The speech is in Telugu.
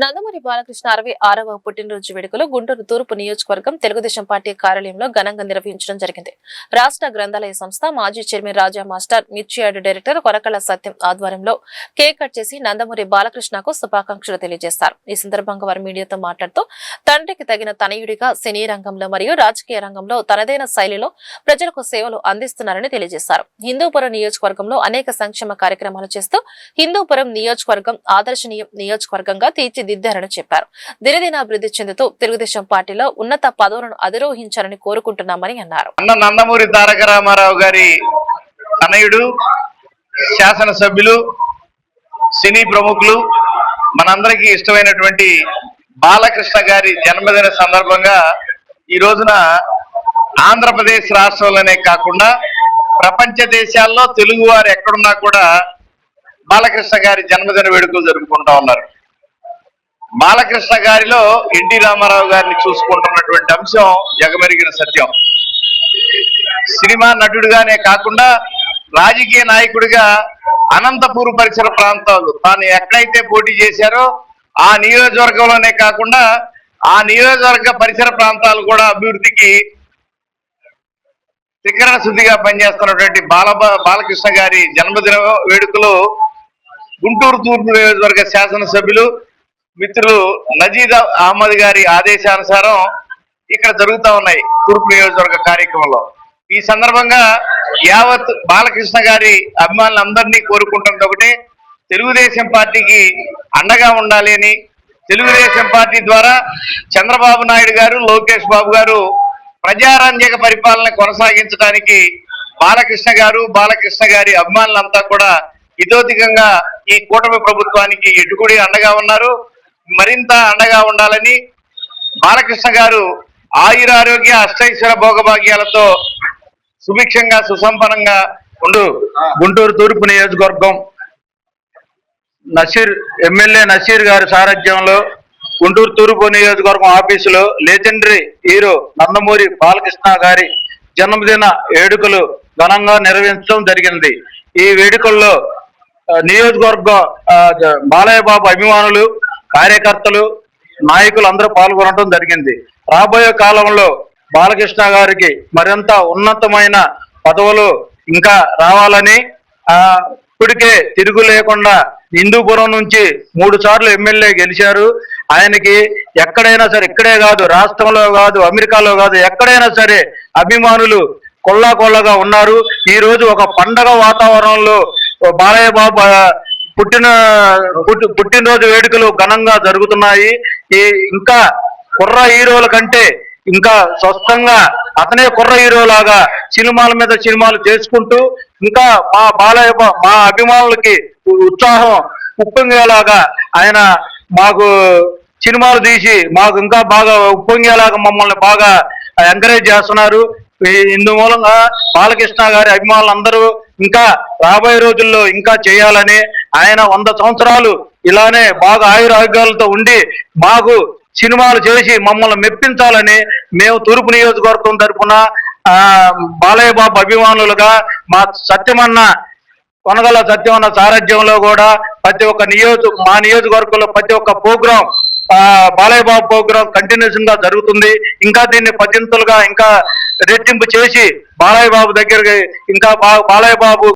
నందమూరి బాలకృష్ణ 66వ పుట్టినరోజు వేడుకలు గుంటూరు తూర్పు నియోజకవర్గం తెలుగుదేశం పార్టీ కార్యాలయంలో ఘనంగా నిర్వహించడం జరిగింది. రాష్ట్ర గ్రంథాలయ సంస్థ మాజీ చైర్మన్ రాజా మాస్టర్, మిర్చియార్డు డైరెక్టర్ కొరకళ్ల సత్యం ఆధ్వర్యంలో కేక్ కట్ చేసి నందమూరి బాలకృష్ణకు శుభాకాంక్షలు తెలియజేశారు. ఈ సందర్భంగా వారు మీడియాతో మాట్లాడుతూ తండ్రికి తగిన తనయుడిగా సినీ రంగంలో మరియు రాజకీయ రంగంలో తనదైన శైలిలో ప్రజలకు సేవలు అందిస్తున్నారని తెలియజేశారు. హిందూపురం నియోజకవర్గంలో అనేక సంక్షేమ కార్యక్రమాలు చేస్తూ హిందూపురం నియోజకవర్గం ఆదర్శనీయ నియోజకవర్గంగా తీర్చిదిద్దారని చెప్పారు. దినదినాభివృద్ధి చెందుతూ తెలుగుదేశం పార్టీలో ఉన్నత పదవులను అధిరోహించాలని కోరుకుంటున్నామని అన్నారు. నందమూరి తారక రామారావు గారి తనయుడు, శాసనసభ్యులు, సినీ ప్రముఖులు, మనందరికీ ఇష్టమైనటువంటి బాలకృష్ణ గారి జన్మదిన సందర్భంగా ఈ రోజున ఆంధ్రప్రదేశ్ రాష్ట్రంలోనే కాకుండా ప్రపంచ దేశాల్లో తెలుగు వారు ఎక్కడున్నా కూడా బాలకృష్ణ గారి జన్మదిన వేడుకలు జరుపుకుంటా ఉన్నారు. బాలకృష్ణ గారిలో ఎన్టీ రామారావు గారిని చూసుకుంటున్నటువంటి అంశం జగమెరిగిన సత్యం. సినిమా నటుడిగానే కాకుండా రాజకీయ నాయకుడిగా అనంతపూర్ పరిసర ప్రాంతాలు తాను ఎక్కడైతే పోటీ చేశారో ఆ నియోజకవర్గంలోనే కాకుండా ఆ నియోజకవర్గ పరిసర ప్రాంతాలు కూడా అభివృద్ధికి త్రికరణ శుద్ధిగా పనిచేస్తున్నటువంటి బాలకృష్ణ గారి జన్మదిన వేడుకలు గుంటూరు తూర్పు నియోజకవర్గ శాసనసభ్యులు మిత్రులు నజీద్ అహ్మద్ గారి ఆదేశానుసారం ఇక్కడ జరుగుతూ ఉన్నాయి తూర్పు నియోజకవర్గ కార్యక్రమంలో. ఈ సందర్భంగా యావత్ బాలకృష్ణ గారి అభిమానులందరినీ కోరుకుంటున్నది ఒకటే, తెలుగుదేశం పార్టీకి అండగా ఉండాలి అని, తెలుగుదేశం పార్టీ ద్వారా చంద్రబాబు నాయుడు గారు, లోకేష్ బాబు గారు ప్రజారంజక పరిపాలన కొనసాగించడానికి బాలకృష్ణ గారి అభిమానులంతా కూడా ఇతోధికంగా ఈ కూటమి ప్రభుత్వానికి ఎటుకుడి అండగా ఉన్నారు. మరింత అండగా ఉండాలని బాలకృష్ణ గారు ఆయురారోగ్య అష్టైశ్వర భోగభాగ్యాలతో సుభిక్షంగా సుసంపన్నంగా ఉండు. గుంటూరు తూర్పు నియోజకవర్గం ఎమ్మెల్యే నసీర్ గారి సారథ్యంలో గుంటూరు తూర్పు నియోజకవర్గం ఆఫీసులో లెజెండరీ హీరో నందమూరి బాలకృష్ణ గారి జన్మదిన వేడుకలు ఘనంగా నిర్వహించడం జరిగింది. ఈ వేడుకల్లో నియోజకవర్గ బాలయ్య బాబు అభిమానులు, కార్యకర్తలు, నాయకులు అందరూ పాల్గొనడం జరిగింది. రాబోయే కాలంలో బాలకృష్ణ గారికి మరింత ఉన్నతమైన పదవులు ఇంకా రావాలని, ఇప్పటికే తిరుగు లేకుండా హిందూపురం నుంచి 3 సార్లు ఎమ్మెల్యే గెలిచారు. ఆయనకి ఎక్కడైనా సరే, ఇక్కడే కాదు, రాష్ట్రంలో కాదు, అమెరికాలో కాదు, ఎక్కడైనా సరే అభిమానులు కొల్లాగా ఉన్నారు. ఈ రోజు ఒక పండగ వాతావరణంలో బాలయ్య బాబు పుట్టినరోజు వేడుకలు ఘనంగా జరుగుతున్నాయి. ఇంకా కుర్ర హీరోల కంటే ఇంకా స్వస్థంగా అతనే కుర్ర హీరోలాగా సినిమాల మీద సినిమాలు చేసుకుంటూ ఇంకా మా అభిమానులకి ఉత్సాహం ఉప్పొంగేలాగా ఆయన మాకు సినిమాలు తీసి మాకు ఇంకా బాగా ఉప్పొంగేలాగా మమ్మల్ని బాగా ఎంకరేజ్ చేస్తున్నారు. ఇందు మూలంగా బాలకృష్ణ గారి అభిమానులందరూ ఇంకా రాబోయే రోజుల్లో ఇంకా చేయాలని, ఆయన 100 సంవత్సరాలు ఇలానే బాగా ఆయురారోగ్యాలతో ఉండి మాకు సినిమాలు చేసి మమ్మల్ని మెప్పించాలని మేము తూర్పు నియోజకవర్గం తరఫున బాలయ్య బాబు అభిమానులుగా మా కొనగల సత్యమన్న సారథ్యంలో కూడా మా నియోజకవర్గంలో ప్రతి ఒక్క programme Balayya Babu programme continuation గా జరుగుతుంది. ఇంకా దీన్ని 10 ఇంకా రెట్టింపు చేసి బాలయ్య బాబు దగ్గరికి ఇంకా బాలయ్య బాబు